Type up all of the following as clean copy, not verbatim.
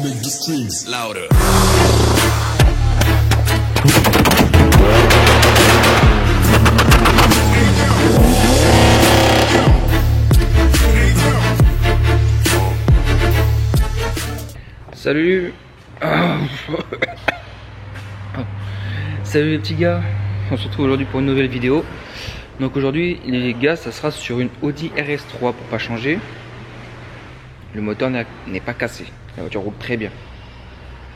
make the strings louder. Salut. Salut les petits gars, on se retrouve aujourd'hui pour une nouvelle vidéo. Donc aujourd'hui les gars, ça sera sur une Audi RS3 pour pas changer. Le moteur n'est pas cassé, la voiture roule très bien,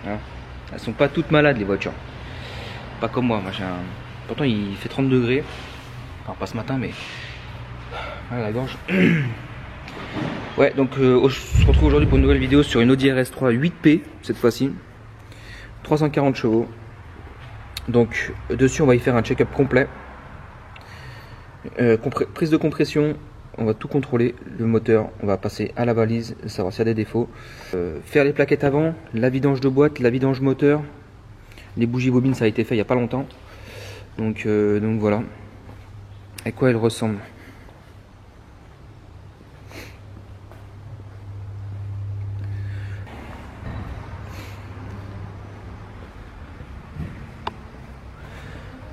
hein. Elles sont pas toutes malades les voitures, pas comme moi j'ai un... Pourtant il fait 30 degrés, enfin pas ce matin mais voilà la gorge. Ouais, donc on se retrouve aujourd'hui pour une nouvelle vidéo sur une Audi RS3 8P cette fois-ci, 340 chevaux. Donc dessus on va y faire un check-up complet, prise de compression, on va tout contrôler, le moteur, on va passer à la balise, savoir s'il y a des défauts, faire les plaquettes avant, la vidange de boîte, la vidange moteur, les bougies bobines ça a été fait il n'y a pas longtemps. Donc voilà, à quoi elle ressemble.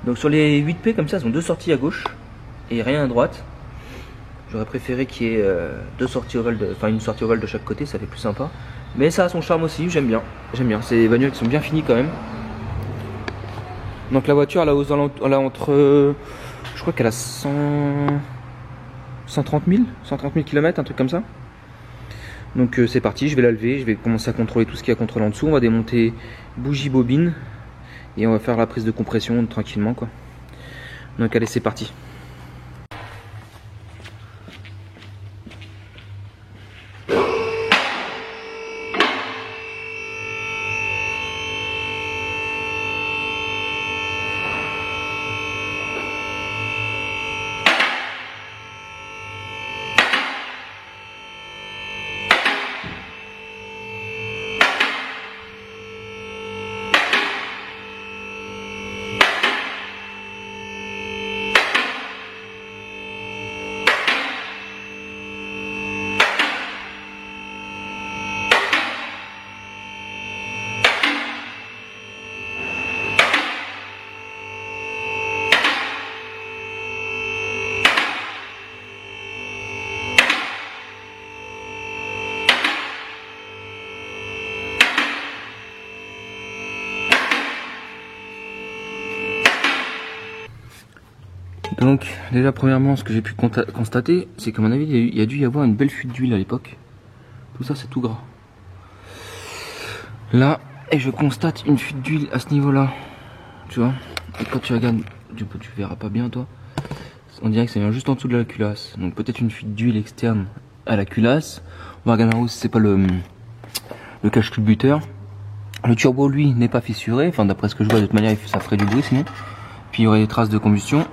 Donc sur les 8P comme ça, elles ont deux sorties à gauche et rien à droite. J'aurais préféré qu'il y ait deux sorties ovales, une sortie ovale de chaque côté, ça fait plus sympa. Mais ça a son charme aussi, j'aime bien. J'aime bien, ces bagnoles qui sont bien finies quand même. Donc la voiture, elle a entre, je crois qu'elle a 130 000 km, un truc comme ça. Donc c'est parti, je vais la lever, je vais commencer à contrôler tout ce qu'il y a à contrôler en dessous. On va démonter bougie bobine. Et on va faire la prise de compression tranquillement quoi. Donc allez, c'est parti. Donc déjà premièrement ce que j'ai pu constater c'est qu'à mon avis il y a dû y avoir une belle fuite d'huile à l'époque. Tout ça c'est tout gras. Là, et je constate une fuite d'huile à ce niveau là. Tu vois, et quand tu regardes, tu verras pas bien toi. On dirait que ça vient juste en dessous de la culasse. Donc peut-être une fuite d'huile externe à la culasse. On va regarder en haut si c'est pas le cache-culbuteur. Le turbo lui n'est pas fissuré. Enfin d'après ce que je vois de toute manière ça ferait du bruit sinon. Puis il y aurait des traces de combustion.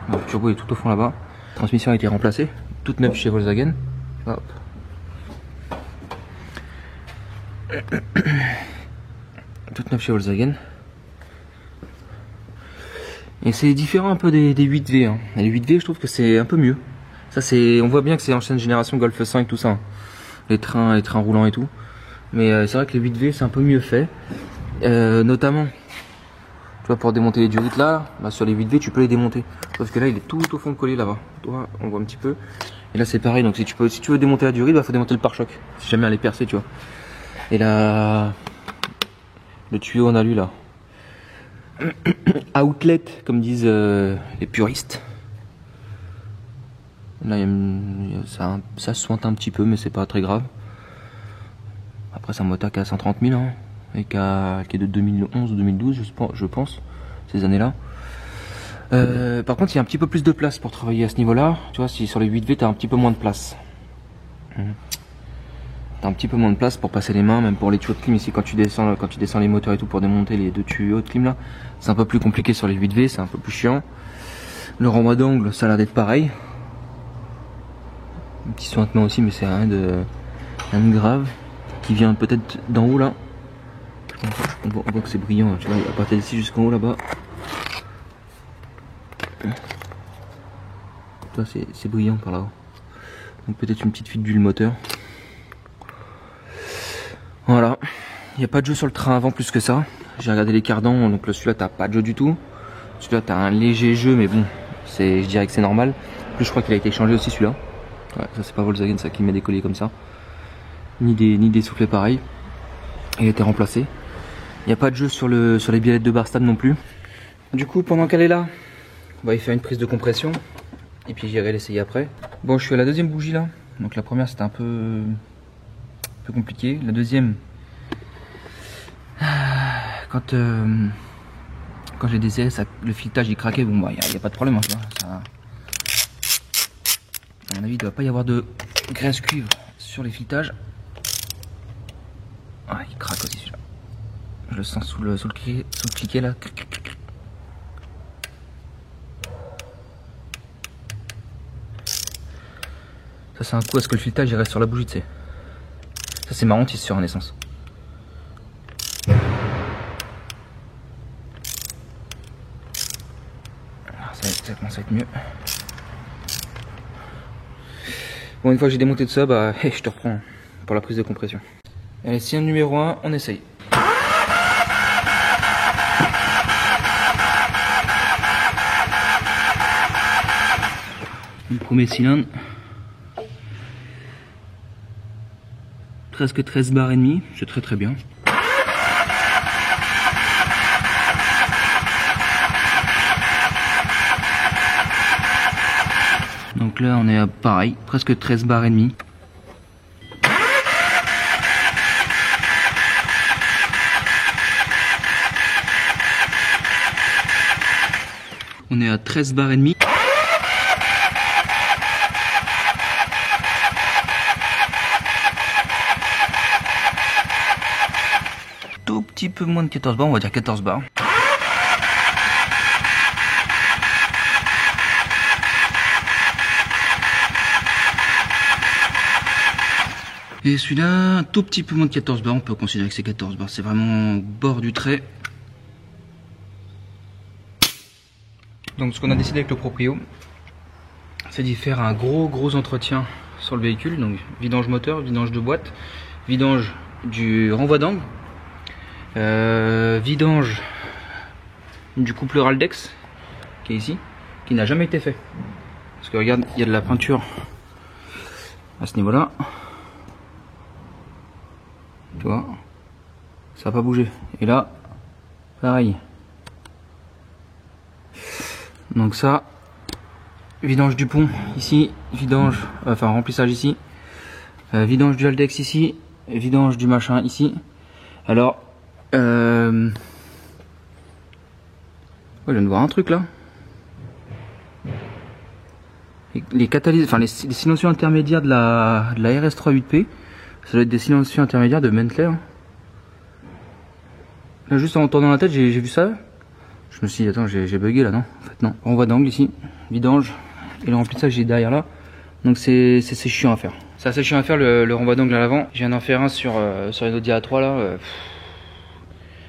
Le turbo est tout au fond là-bas. La transmission a été remplacée, toute neuve chez Volkswagen. Hop. Toute neuve chez Volkswagen. Et c'est différent un peu des 8V. Hein. Les 8V, je trouve que c'est un peu mieux. Ça, on voit bien que c'est ancienne génération Golf 5, tout ça. Hein. Les trains roulants et tout. Mais c'est vrai que les 8V, c'est un peu mieux fait. Notamment. Tu vois, pour démonter les durites là, sur les 8V tu peux les démonter. Sauf que là il est tout au fond collé là-bas. On voit un petit peu. Et là c'est pareil, donc si tu veux démonter la durite, faut démonter le pare-choc. Si jamais elle est percée, tu vois. Et là, le tuyau en alu là. Outlet, comme disent les puristes. Là ça sointe un petit peu, mais c'est pas très grave. Après c'est un moteur qui a 130 000 hein. Et qui est de 2011 ou 2012 je pense, ces années là. Par contre il y a un petit peu plus de place pour travailler à ce niveau là. Tu vois, si sur les 8V tu as un petit peu moins de place, t'as un petit peu moins de place pour passer les mains, même pour les tuyaux de clim ici quand tu descends les moteurs et tout pour démonter les deux tuyaux de clim là. C'est un peu plus compliqué sur les 8V, c'est un peu plus chiant. Le renvoi d'angle ça a l'air d'être pareil. Un petit sointement aussi mais c'est rien de grave. Qui vient peut-être d'en haut là. On voit que c'est brillant, tu vois, à partir d'ici jusqu'en haut là-bas. C'est brillant par là-haut. Donc peut-être une petite fuite d'huile moteur. Il n'y a pas de jeu sur le train avant plus que ça. J'ai regardé les cardans, donc celui-là t'as pas de jeu du tout. Celui-là t'as un léger jeu, mais bon, je dirais que c'est normal. En plus je crois qu'il a été changé aussi celui-là. Ouais, ça c'est pas Volkswagen ça qui met des colliers comme ça. Ni des soufflets pareils. Il a été remplacé. Il n'y a pas de jeu sur les biellettes de bar stable non plus. Du coup pendant qu'elle est là, on va y faire une prise de compression. Et puis j'irai l'essayer après. Bon, je suis à la deuxième bougie là. Donc la première c'était un peu compliqué. La deuxième, quand j'ai désiré, le filetage il craquait. Bon bah il n'y a pas de problème. Hein, ça, à mon avis il ne doit pas y avoir de graisse cuivre sur les filetages. Ah, il craque aussi celui-là. Je le sens sous le cliquet là. Ça c'est un coup à ce que le filetage il reste sur la bougie, tu sais. Ça c'est marrant si c'est sur Renaissance. Alors, ça commence à être mieux. Bon, une fois que j'ai démonté tout ça, bah je te reprends pour la prise de compression. Allez, signe numéro 1, on essaye. Le premier cylindre. Presque 13 bars et demi, c'est très bien. Donc là on est à pareil, presque 13 bars et demi. On est à 13 bars et demi. Tout petit peu moins de 14 bars, on va dire 14 bars. Et celui-là, un tout petit peu moins de 14 bars, on peut considérer que c'est 14 bars, c'est vraiment au bord du trait. Donc ce qu'on a décidé avec le proprio, c'est d'y faire un gros entretien sur le véhicule, donc vidange moteur, vidange de boîte, vidange du renvoi d'angle, vidange du coupleur Haldex qui est ici, qui n'a jamais été fait. Parce que regarde, il y a de la peinture à ce niveau-là. Tu vois, ça n'a pas bougé. Et là, pareil. Donc ça, vidange du pont ici, vidange, enfin remplissage ici, vidange du Haldex ici, vidange du machin ici. Alors, je viens de voir un truc là. Les catalyseurs, enfin les silencieux intermédiaires de la RS3 8P, ça doit être des silencieux intermédiaires de Bentley. Hein. Là, juste en tournant la tête, j'ai vu ça. Je me suis dit, attends, j'ai bugué là, non? En fait, non. Renvoi d'angle ici, vidange, et le remplissage j'ai derrière là. Donc c'est chiant à faire. C'est assez chiant à faire le renvoi d'angle à l'avant. Je viens d'en faire un sur une Audi A3 là.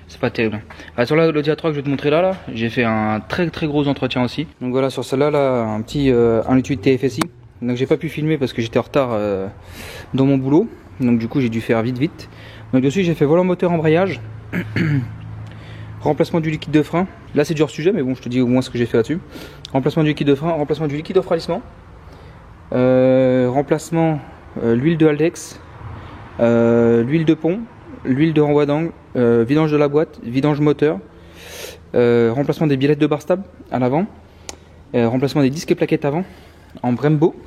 C'est pas terrible. Alors, sur l'Audi A3 que je vais te montrer là, j'ai fait un très gros entretien aussi. Donc voilà, sur celle-là, un petit 1,8 TFSI. Donc j'ai pas pu filmer parce que j'étais en retard dans mon boulot. Donc du coup j'ai dû faire vite. Donc dessus j'ai fait volant moteur embrayage. Remplacement du liquide de frein. Là c'est du hors sujet mais bon je te dis au moins ce que j'ai fait là-dessus. Remplacement du liquide de frein, remplacement du liquide de refroidissement. Remplacement l'huile de Haldex. L'huile de pont. L'huile de renvoi d'angle. Vidange de la boîte. Vidange moteur. Remplacement des biellettes de bar stable à l'avant. Remplacement des disques et plaquettes avant. En Brembo.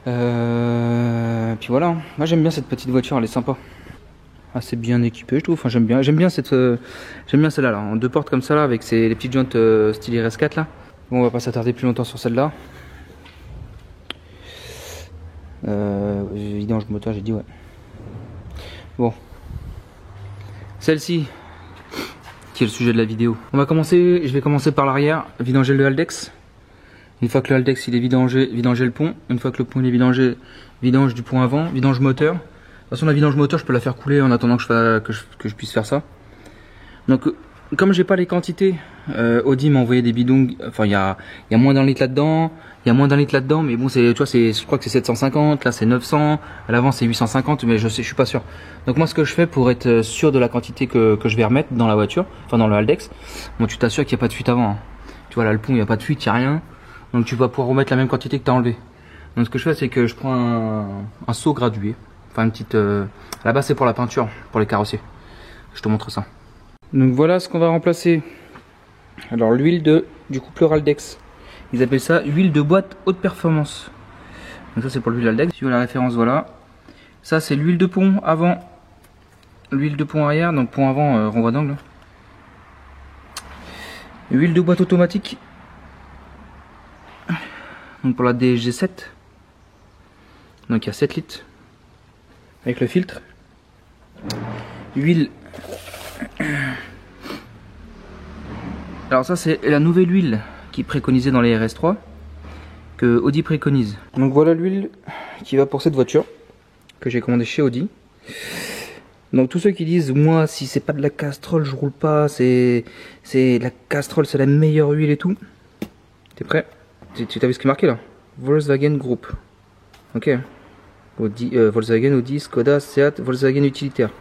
Puis voilà, moi j'aime bien cette petite voiture, elle est sympa. Assez bien équipée je trouve, enfin j'aime bien celle-là là, en deux portes comme ça là, avec les petites jantes style RS4 là. Bon on va pas s'attarder plus longtemps sur celle-là. Vidange moteur j'ai dit ouais. Bon. Celle-ci, qui est le sujet de la vidéo. Je vais commencer par l'arrière, vidanger le Haldex. Une fois que le Haldex il est vidangé, vidanger le pont. Une fois que le pont il est vidangé, vidange du pont avant, vidange moteur. De toute façon la vidange moteur je peux la faire couler en attendant que je puisse faire ça. Donc comme j'ai pas les quantités, Audi m'a envoyé des bidons. Enfin, il y a moins d'un litre là-dedans. Il y a moins d'un litre là-dedans, mais bon, tu vois, je crois que c'est 750. Là, c'est 900. À l'avant, c'est 850, mais je suis pas sûr. Donc moi, ce que je fais pour être sûr de la quantité que je vais remettre dans la voiture, enfin dans le Haldex, bon, tu t'assures qu'il n'y a pas de fuite avant. Hein. Tu vois là, le pont, il n'y a pas de fuite, il n'y a rien. Donc tu vas pouvoir remettre la même quantité que tu as enlevé. Donc ce que je fais, c'est que je prends un seau gradué. Enfin, une petite. Là-bas, c'est pour la peinture, pour les carrossiers. Je te montre ça. Donc voilà ce qu'on va remplacer. Alors l'huile du coupleur Haldex. Ils appellent ça huile de boîte haute performance. Donc ça c'est pour l'huile Haldex. Tu vois la référence, voilà. Ça c'est l'huile de pont avant. L'huile de pont arrière, donc pont avant renvoi d'angle. Huile de boîte automatique. Donc pour la DG7. Donc il y a 7 litres. Avec le filtre. Huile. Alors ça c'est la nouvelle huile qui est préconisée dans les RS3 que Audi préconise. Donc voilà l'huile qui va pour cette voiture que j'ai commandée chez Audi. Donc tous ceux qui disent moi si c'est pas de la Castrol je roule pas, c'est la Castrol c'est la meilleure huile et tout. T'es prêt? Tu as vu ce qui est marqué là? Volkswagen Group. Ok. Audi, Volkswagen, Audi, Skoda, Seat, Volkswagen utilitaire.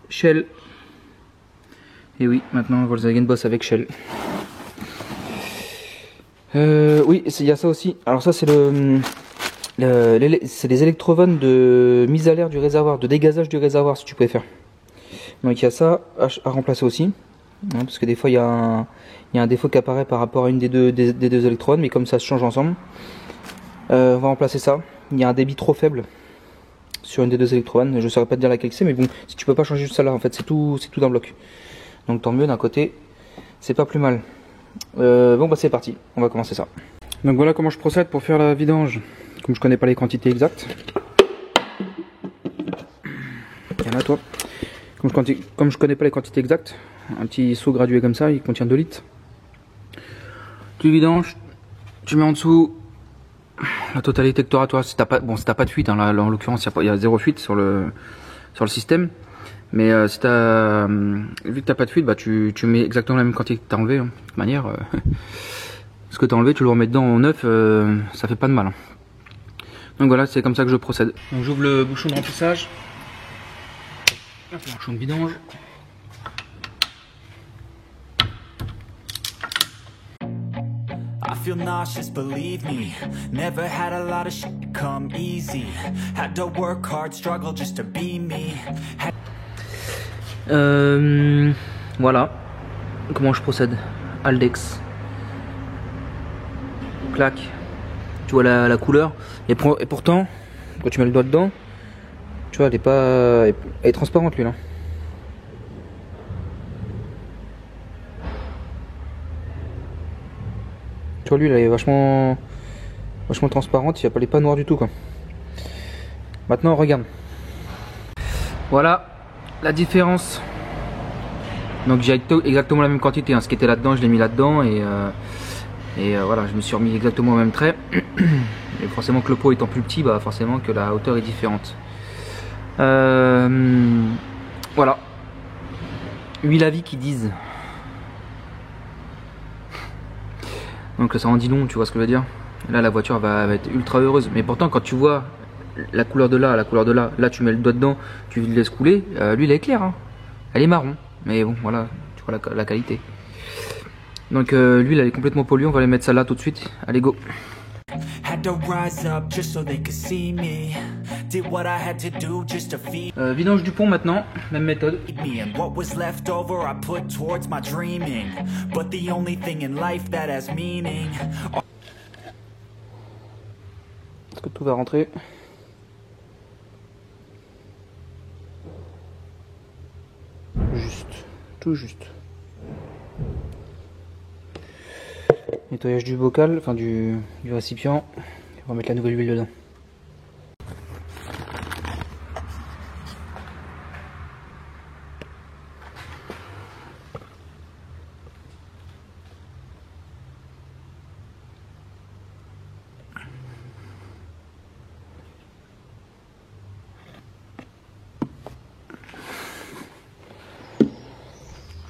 Shell. Et oui, maintenant Volkswagen bosse avec Shell. Oui, il y a ça aussi. Alors ça c'est c'est les électrovannes de mise à l'air du réservoir, de dégazage du réservoir si tu préfères. Donc il y a ça à remplacer aussi. Hein, parce que des fois il y a un défaut qui apparaît par rapport à une des deux électrovannes, mais comme ça se change ensemble. On va remplacer ça. Il y a un débit trop faible sur une des deux électrovannes, je ne saurais pas te dire laquelle c'est, mais bon, si tu peux pas changer juste celle-là, en fait, c'est tout d'un bloc. Donc tant mieux, d'un côté, c'est pas plus mal. Bon bah c'est parti, on va commencer ça. Donc voilà comment je procède pour faire la vidange. Comme je connais pas les quantités exactes. Viens là toi. Comme je connais pas les quantités exactes, un petit seau gradué comme ça, il contient 2 litres. Tu vidanges, tu mets en dessous la totalité que tu auras toi. Si t'as pas de fuite, hein, là en l'occurrence il y a 0 fuite sur le système. Mais si vu que t'as pas de fuite, bah tu mets exactement la même quantité que t'as enlevé. Hein. De toute manière, ce que t'as enlevé, tu le remets dedans en neuf, ça fait pas de mal. Hein. Donc voilà, c'est comme ça que je procède. Donc j'ouvre le bouchon de remplissage, le bouchon de vidange. I feel nauseous, believe me. Never had a lot of shit come easy. Had to work hard, struggle just to be me. Voilà comment je procède. Haldex. Clac. Tu vois la couleur. Et pourtant, quand tu mets le doigt dedans, tu vois, elle est transparente lui là. Tu vois, lui, elle est vachement transparente, elle n'est pas noire du tout, quoi. Maintenant, regarde. Voilà la différence. Donc, j'ai exactement la même quantité. Hein. Ce qui était là-dedans, je l'ai mis là-dedans. Et voilà, je me suis remis exactement au même trait. Et forcément que le pot étant plus petit, bah forcément que la hauteur est différente. Voilà. 8 avis qui disent. Donc ça en dit long, tu vois ce que je veux dire. Là la voiture va être ultra heureuse. Mais pourtant quand tu vois la couleur de là, là tu mets le doigt dedans, tu le laisses couler, l'huile est claire. Hein. Elle est marron. Mais bon voilà, tu vois la qualité. Donc l'huile elle est complètement polluée, on va aller mettre ça là tout de suite. Allez go. Vidange du pont maintenant, même méthode. Est-ce que tout va rentrer? Juste, tout juste. Nettoyage du bocal, enfin du récipient. On va mettre la nouvelle huile dedans.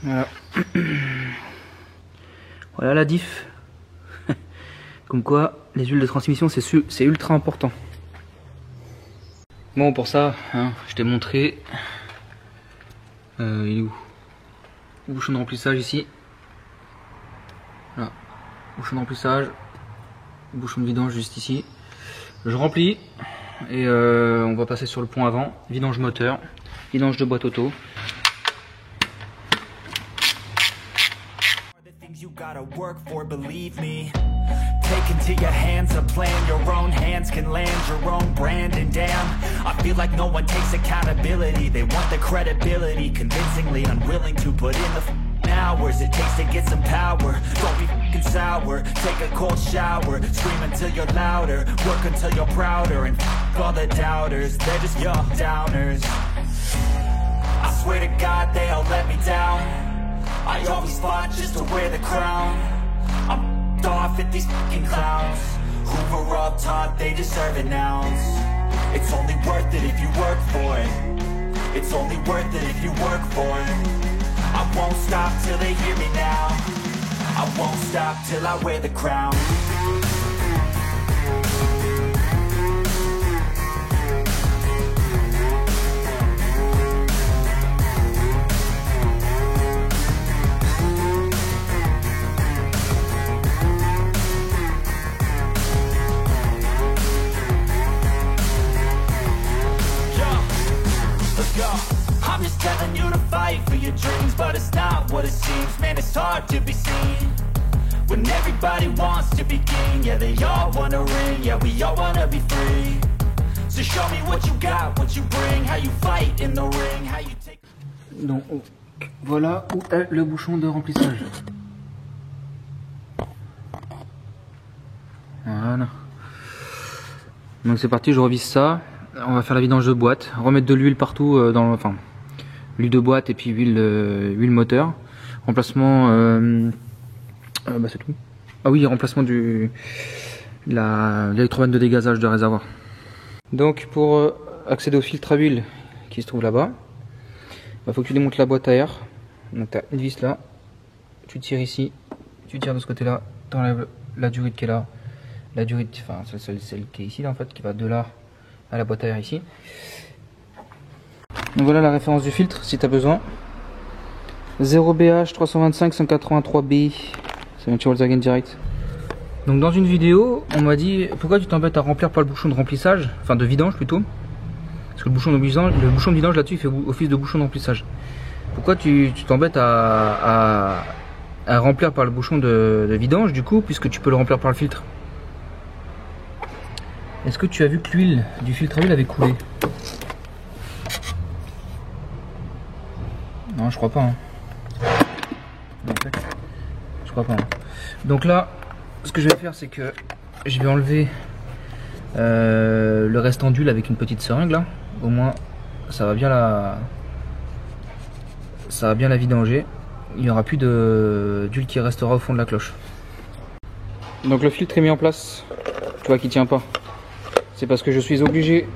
Voilà. Voilà la diff. Comme quoi, les huiles de transmission, c'est ultra important. Bon, pour ça, hein, je t'ai montré. Il est où? Bouchon de remplissage ici. Voilà. Bouchon de remplissage. Bouchon de vidange juste ici. Je remplis. Et on va passer sur le pont avant. Vidange moteur. Vidange de boîte auto. Take into your hands a plan, your own hands can land your own brand. And damn, I feel like no one takes accountability. They want the credibility, convincingly unwilling to put in the hours it takes to get some power. Don't be fucking sour, take a cold shower, scream until you're louder, work until you're prouder. And all the doubters, they're just young downers. I swear to God they all let me down. I always fought just to wear the crown. I'm off at these fucking clowns who were all taught they deserve an ounce. It's only worth it if you work for it. It's only worth it if you work for it. I won't stop till they hear me now. I won't stop till I wear the crown. I'm just telling you to fight for your dreams, but it's not what it seems. Man, it's hard to be seen when everybody wants to be king. Yeah, they all want a ring, yeah, we all want to be free. So show me what you got, what you bring, how you fight in the ring, how you take... Donc voilà où est le bouchon de remplissage. Voilà. Donc c'est parti, je revisse ça. On va faire la vidange de boîte, remettre de l'huile partout dans le, enfin l'huile de boîte et puis huile moteur. Remplacement, bah c'est tout. Ah oui, remplacement de l'électrobande de dégazage de réservoir. Donc pour accéder au filtre à huile qui se trouve là-bas, il faut que tu démontes la boîte à air. Donc tu as une vis là, tu tires ici, tu tires de ce côté-là, tu enlèves la durite qui est là, la durite, enfin celle qui est ici là en fait, qui va de là à la boîte à air ici. Donc voilà la référence du filtre si tu as besoin. 0BH 325 183B, c'est un Volkswagen direct. Donc dans une vidéo, on m'a dit pourquoi tu t'embêtes à remplir par le bouchon de remplissage, enfin de vidange plutôt. Parce que le bouchon de vidange là-dessus il fait office de bouchon de remplissage. Pourquoi tu t'embêtes à remplir par le bouchon de vidange du coup, puisque tu peux le remplir par le filtre? Est-ce que tu as vu que l'huile du filtre à huile avait coulé? Non, je crois pas. Hein. En fait, je crois pas. Hein. Donc là, ce que je vais faire, c'est que je vais enlever le restant d'huile avec une petite seringue là. Au moins, ça va bien la vidanger. Il n'y aura plus d'huile qui restera au fond de la cloche. Donc le filtre est mis en place. Tu vois qu'il tient pas. C'est parce que je suis obligé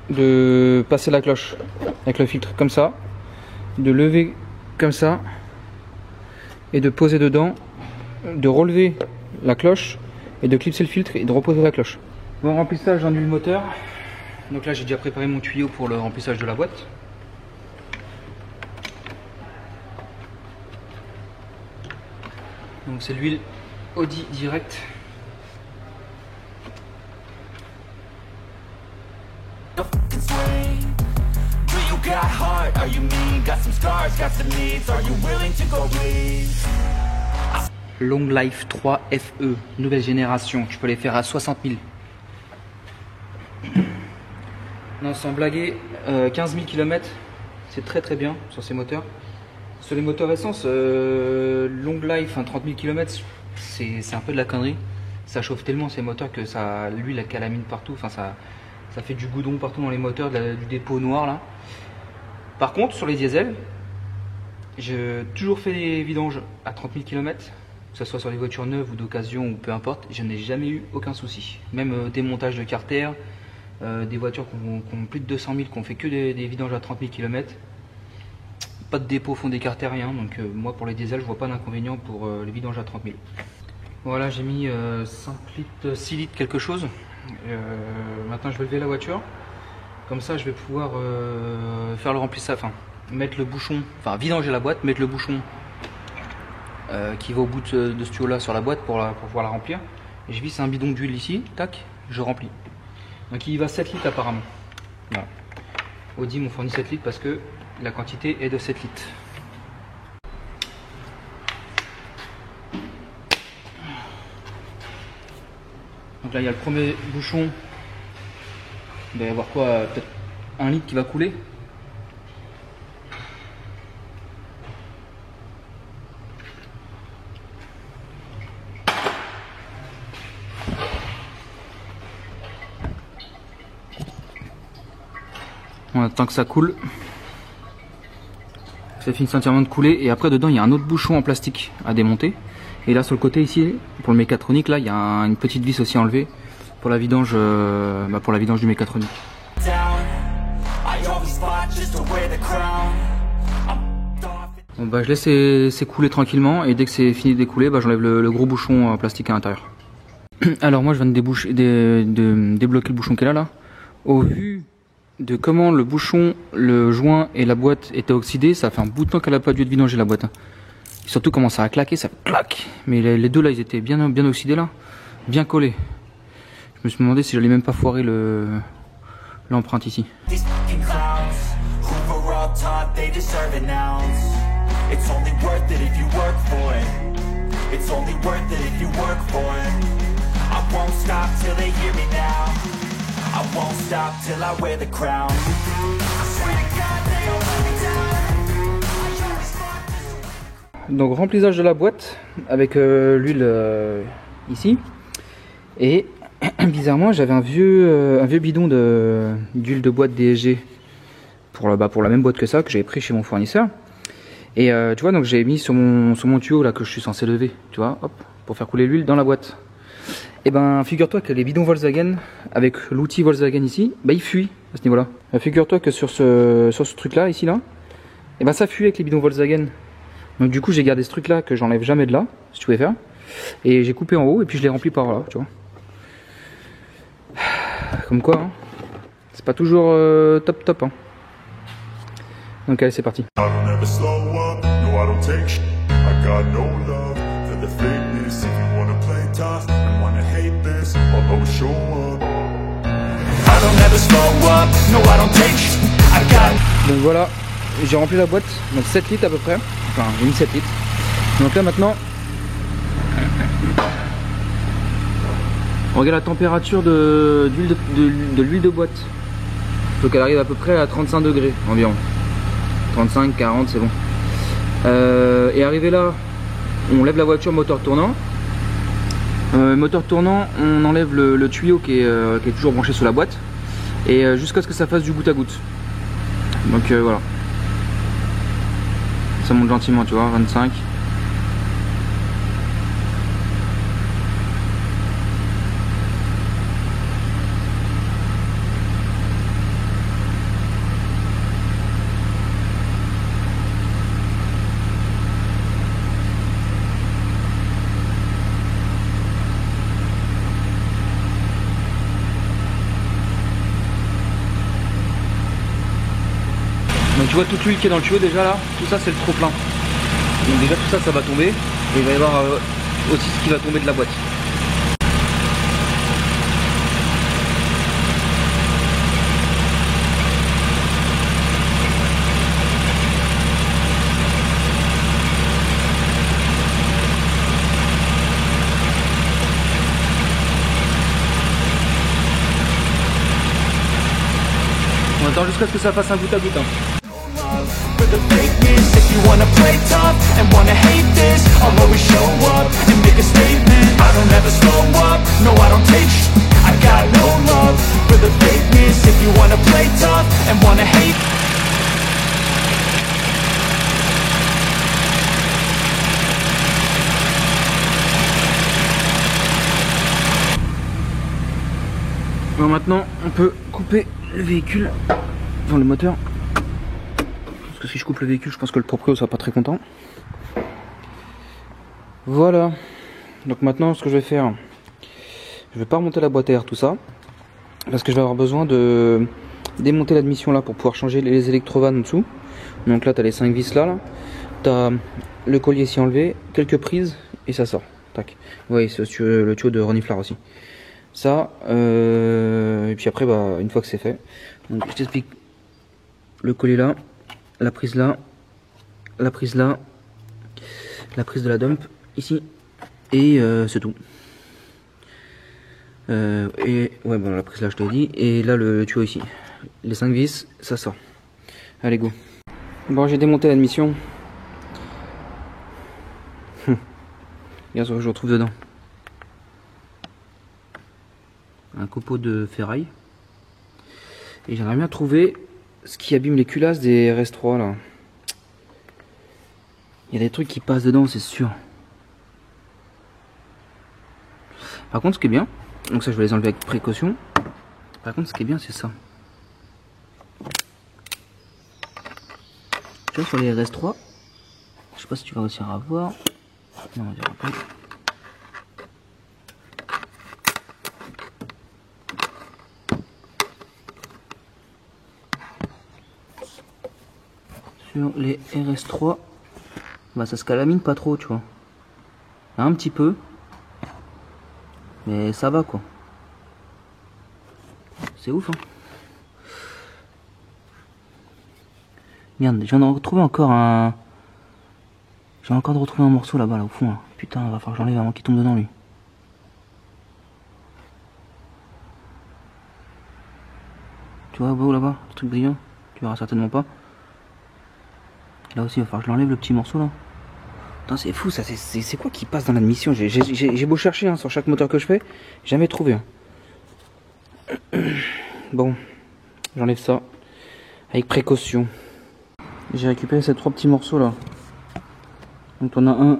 de passer la cloche avec le filtre comme ça, de lever comme ça et de poser dedans, de relever la cloche et de clipser le filtre et de reposer la cloche. Bon, remplissage en huile moteur. Donc là j'ai déjà préparé mon tuyau pour le remplissage de la boîte. Donc c'est l'huile Audi direct. Got heart, are you mean? Got some scars, got some needs, are you willing to go bleed? Long Life 3 FE, nouvelle génération, tu peux les faire à 60 000. Non, sans blaguer, 15 000 km, c'est très bien sur ces moteurs. Sur les moteurs essence, Long Life, 30 000 km, c'est un peu de la connerie. Ça chauffe tellement ces moteurs que l'huile la calamine partout, enfin ça fait du goudron partout dans les moteurs, du dépôt noir là. Par contre, sur les diesels, j'ai toujours fait des vidanges à 30 000 km, que ce soit sur les voitures neuves ou d'occasion ou peu importe, je n'ai jamais eu aucun souci. Même démontage de carter, des voitures qui ont plus de 200 000, qui ont fait que des vidanges à 30 000 km, pas de dépôt fond d'écarter, rien. Donc moi pour les diesels je vois pas d'inconvénient pour les vidanges à 30 000. Voilà, j'ai mis 5 litres, 6 litres quelque chose. Maintenant je vais lever la voiture. Comme ça je vais pouvoir faire le remplissage, enfin mettre le bouchon, enfin vidanger la boîte, mettre le bouchon qui va au bout de ce tuyau là sur la boîte pour pouvoir la remplir. Et je visse un bidon d'huile ici, tac, je remplis. Donc il y va 7 litres apparemment. Voilà. Audi m'ont fourni 7 litres parce que la quantité est de 7 litres. Donc là il y a le premier bouchon. Il doit y avoir quoi, peut-être 1 litre qui va couler. On attend que ça coule. Ça finit entièrement de couler et après dedans il y a un autre bouchon en plastique à démonter. Et là sur le côté ici, pour le mécatronique, là il y a une petite vis aussi à enlever pour la vidange, du mécatronique. Bon, bah, je laisse s'écouler tranquillement et dès que c'est fini d'écouler, bah, j'enlève le gros bouchon en plastique à l'intérieur. Alors moi je viens de débloquer le bouchon qui est là. Au vu de comment le bouchon, le joint et la boîte étaient oxydés, ça fait un bout de temps qu'elle n'a pas dû être vidangée la boîte. Et surtout comment ça a claqué, ça claque. Mais les deux là ils étaient bien oxydés là, bien collés. Je me suis demandé si j'allais même pas foirer l'empreinte ici. Donc remplissage de la boîte avec l'huile ici. Et bizarrement j'avais un vieux bidon d'huile de boîte DSG pour la même boîte que ça, que j'avais pris chez mon fournisseur. Et tu vois, donc j'ai mis sur mon tuyau là que je suis censé lever, tu vois, hop, pour faire couler l'huile dans la boîte. Et ben figure-toi que les bidons Volkswagen avec l'outil Volkswagen ici, bah il fuit à ce niveau là. Figure-toi que sur ce truc là, ici là, et ben ça fuit avec les bidons Volkswagen. Donc du coup j'ai gardé ce truc là que j'enlève jamais de là, si tu pouvais faire. Et j'ai coupé en haut et puis je l'ai rempli par là, tu vois. Comme quoi, hein, c'est pas toujours top hein. Donc allez, c'est parti. Donc voilà, j'ai rempli la boîte, donc 7 litres à peu près, enfin j'ai mis 7 litres. Donc là maintenant, on regarde la température de l'huile de boîte. Il faut qu'elle arrive à peu près à 35 degrés environ. 35, 40, c'est bon. Et arrivé là, on lève la voiture moteur tournant. Moteur tournant, on enlève le tuyau qui est toujours branché sous la boîte. Et jusqu'à ce que ça fasse du goutte à goutte. Donc voilà. Ça monte gentiment, tu vois, 25. Donc tu vois toute l'huile qui est dans le tuyau déjà là, tout ça c'est le trop plein. Donc déjà tout ça, ça va tomber. Et il va y avoir aussi ce qui va tomber de la boîte. On attend jusqu'à ce que ça fasse un goutte à goutte. Hein. For the fakeness, if you wanna play tough and wanna hate this, I'll always show up and make a statement. I don't ever slow up, no I don't take sh**. I got no love for the fakeness, if you wanna play tough and wanna hate. Bon, maintenant on peut couper le véhicule dans le moteur. que si je coupe le véhicule, je pense que le proprio sera pas très content. Voilà. Donc maintenant, ce que je vais faire, je vais pas remonter la boîte à air, tout ça, parce que je vais avoir besoin de démonter l'admission là pour pouvoir changer les électrovannes en dessous. Donc là, tu as les 5 vis là. Tu as le collier ici enlevé, quelques prises et ça sort. Tac. Oui, c'est le tuyau de reniflard aussi. Ça, et puis après, bah, une fois que c'est fait, donc je t'explique. Le collier là, la prise là, la prise là, la prise de la dump ici, et c'est tout. Et ouais, bon, la prise là, je te l'ai dit, et là le tuyau ici. Les 5 vis, ça sort. Allez, go. Bon, j'ai démonté l'admission. Regarde ce que je retrouve dedans. Un copeau de ferraille. Et j'aimerais bien trouver ce qui abîme les culasses des RS3 là. Il y a des trucs qui passent dedans, c'est sûr. Par contre, ce qui est bien, donc ça je vais les enlever avec précaution. Par contre, ce qui est bien, c'est ça. Tu vois, sur les RS3, je sais pas si tu vas réussir à voir. Non, on dirait pas. Sur les RS3, bah ça se calamine pas trop, tu vois. Un petit peu, mais ça va quoi. C'est ouf, hein. Merde, j'en ai retrouvé encore un. J'ai encore de retrouver un morceau là-bas, là au fond. Là. Putain, il va falloir que j'enlève avant qu'il tombe dedans lui. Tu vois, beau là-bas, le truc brillant. Tu verras certainement pas. Là aussi, il va falloir que je l'enlève le petit morceau là. Putain, c'est fou ça, c'est quoi qui passe dans l'admission? J'ai beau chercher hein, sur chaque moteur que je fais, jamais trouvé. Hein. Bon, j'enlève ça avec précaution. J'ai récupéré ces 3 petits morceaux là. Donc on a un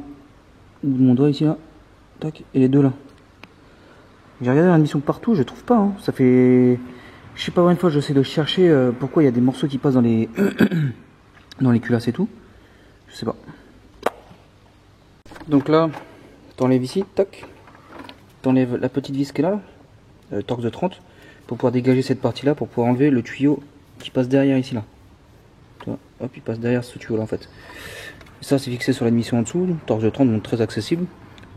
bout de mon doigt ici là, tac, et les 2 là. J'ai regardé l'admission partout, je trouve pas. Hein. Ça fait, je sais pas une fois, j'essaie de chercher pourquoi il y a des morceaux qui passent dans les dans les culasses et tout. Je sais pas. Donc là, t'enlèves ici, tac, t'enlèves la petite vis qui est là, torx de 30, pour pouvoir dégager cette partie là, pour pouvoir enlever le tuyau qui passe derrière ici là. Tu vois, hop, il passe derrière ce tuyau là en fait. Et ça c'est fixé sur l'admission en dessous, torx de 30 donc très accessible.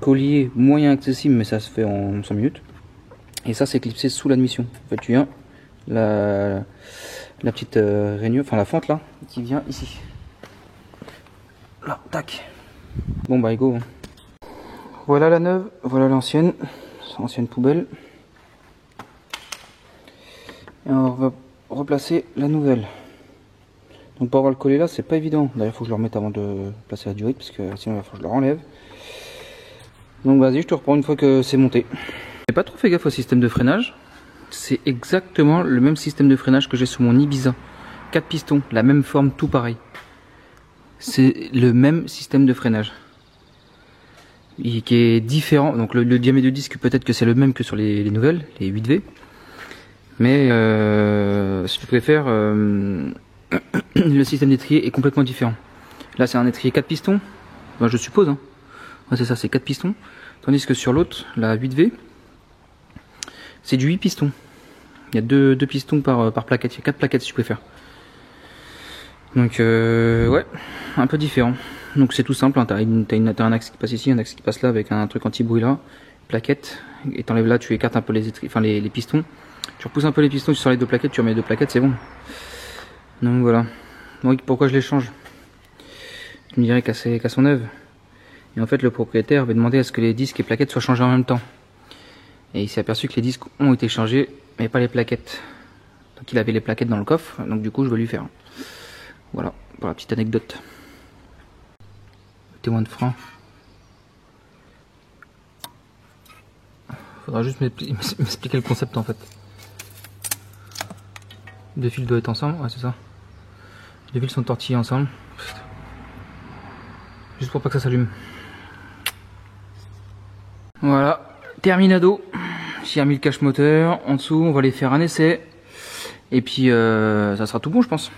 Collier moyen accessible mais ça se fait en 5 minutes. Et ça c'est clipsé sous l'admission. En fait tu viens, la petite rainure, enfin la fente là, qui vient ici. Là, tac. Bon bah go. Voilà la neuve, voilà l'ancienne, ancienne poubelle. Et on va replacer la nouvelle. Donc pour avoir le collet là, c'est pas évident. D'ailleurs, il faut que je le remette avant de placer la durite, parce que sinon il va falloir que je le renlève. Donc vas-y, je te reprends une fois que c'est monté. J'ai pas trop fait gaffe au système de freinage. C'est exactement le même système de freinage que j'ai sur mon Ibiza. 4 pistons, la même forme, tout pareil. C'est le même système de freinage. Qui est différent. Donc le diamètre de disque, peut-être que c'est le même que sur les nouvelles, les 8V. Mais si tu préfères, le système d'étrier est complètement différent. Là c'est un étrier 4 pistons, ben, je suppose. Hein. Ouais, c'est ça, c'est 4 pistons. Tandis que sur l'autre, la 8V, c'est du 8 pistons. Il y a 2 pistons par plaquette, il y a 4 plaquettes si tu préfères. Donc ouais, un peu différent. Donc c'est tout simple, hein. T'as un axe qui passe ici, un axe qui passe là avec un truc anti-bruit là, plaquette, et t'enlèves là, tu écartes un peu les pistons. Tu repousses un peu les pistons, tu sors les 2 plaquettes, tu remets les 2 plaquettes, c'est bon. Donc voilà. Donc pourquoi je les change? Tu me dirais qu'à son œuvre. Et en fait le propriétaire avait demandé à ce que les disques et plaquettes soient changés en même temps. Et il s'est aperçu que les disques ont été changés, mais pas les plaquettes. Donc il avait les plaquettes dans le coffre, donc du coup je vais lui faire. Voilà, pour la petite anecdote. Témoin de frein. Faudra juste m'expliquer le concept en fait. 2 fils doivent être ensemble, ouais c'est ça. 2 fils sont tortillés ensemble. Juste pour pas que ça s'allume. Voilà, terminado. J'ai remis le cache moteur. En dessous, on va aller faire un essai. Et puis ça sera tout bon je pense.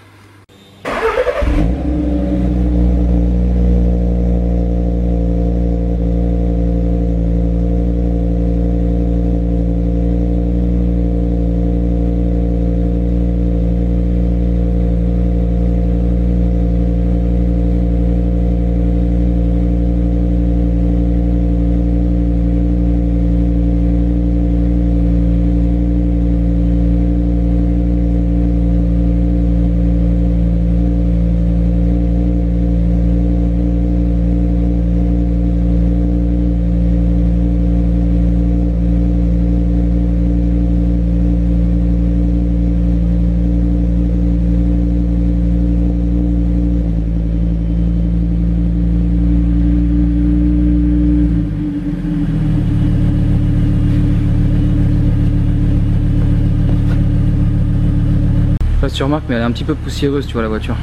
pas si tu remarques, mais elle est un petit peu poussiéreuse, tu vois, la voiture.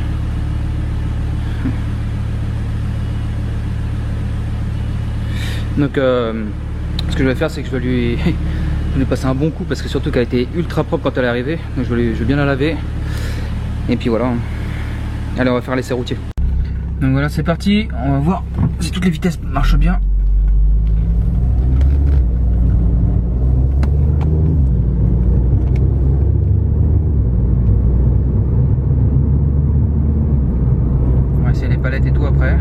Donc ce que je vais faire, c'est que je vais lui passer un bon coup, parce que surtout qu'elle a été ultra propre quand elle est arrivée. Donc je vais bien la laver. Et puis voilà. Allez, on va faire l'essai routier. Donc voilà, c'est parti. On va voir si toutes les vitesses marchent bien. On va essayer les palettes et tout après.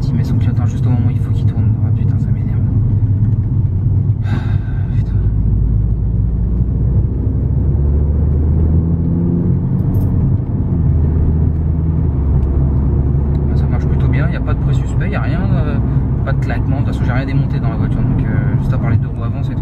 Il met son clignotant juste au moment où il faut qu'il tourne. Oh putain, ça m'énerve. Putain. Ça marche plutôt bien, il n'y a pas de bruit suspect, il n'y a rien, pas de claquement. De toute façon, j'ai rien démonté dans la voiture, donc juste à part les deux roues avant, c'est tout.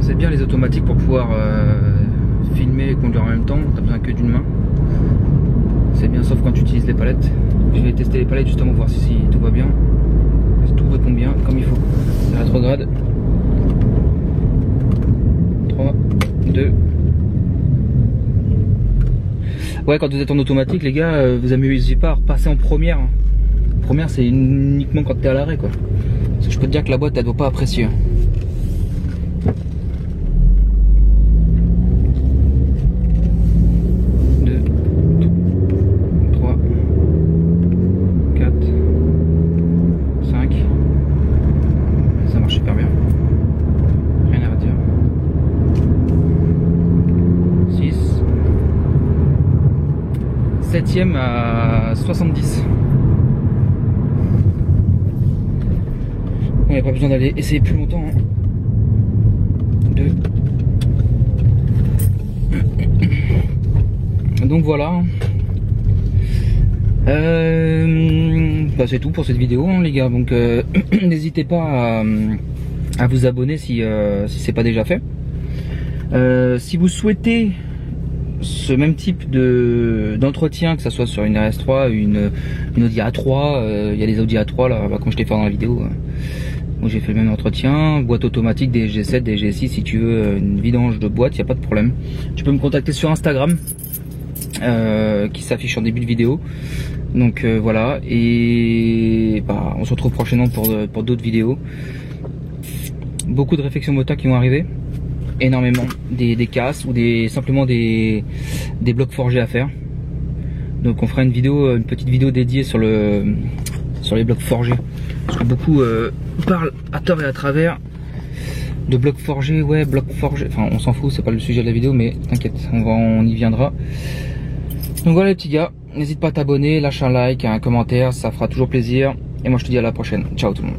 C'est bien les automatiques pour pouvoir filmer et conduire en même temps, t'as besoin que d'une main. C'est bien, sauf quand tu utilises les palettes. Je vais tester les palettes justement, voir si tout va bien, si tout répond bien comme il faut. La rétrograde. 3, 2. Ouais, quand vous êtes en automatique, les gars, vous amusez pas à repasser en première. Première, c'est uniquement quand t'es à l'arrêt, quoi. Parce que je peux te dire que la boîte, elle doit pas apprécier. 7ème à 70. On n'a pas besoin d'aller essayer plus longtemps. 2. Donc voilà. Bah c'est tout pour cette vidéo, hein, les gars. Donc n'hésitez pas à vous abonner si c'est pas déjà fait. Si vous souhaitez ce même type d'entretien, que ça soit sur une RS3, une Audi A3, il y a des Audi A3 là, comme je t'ai fait dans la vidéo, où j'ai fait le même entretien, boîte automatique, des G7, des G6, si tu veux une vidange de boîte, il n'y a pas de problème. Tu peux me contacter sur Instagram, qui s'affiche en début de vidéo. Donc voilà, et bah, on se retrouve prochainement pour d'autres vidéos. Beaucoup de réflexions moteur qui vont arriver. Énormément, des casses ou simplement des blocs forgés à faire. Donc on fera une petite vidéo dédiée sur les blocs forgés, parce que beaucoup parlent à tort et à travers de blocs forgés. Ouais, blocs forgés, enfin on s'en fout, c'est pas le sujet de la vidéo, mais t'inquiète, on y viendra. Donc voilà les petits gars, n'hésite pas à t'abonner, lâche un like, un commentaire, ça fera toujours plaisir, et moi je te dis à la prochaine. Ciao tout le monde.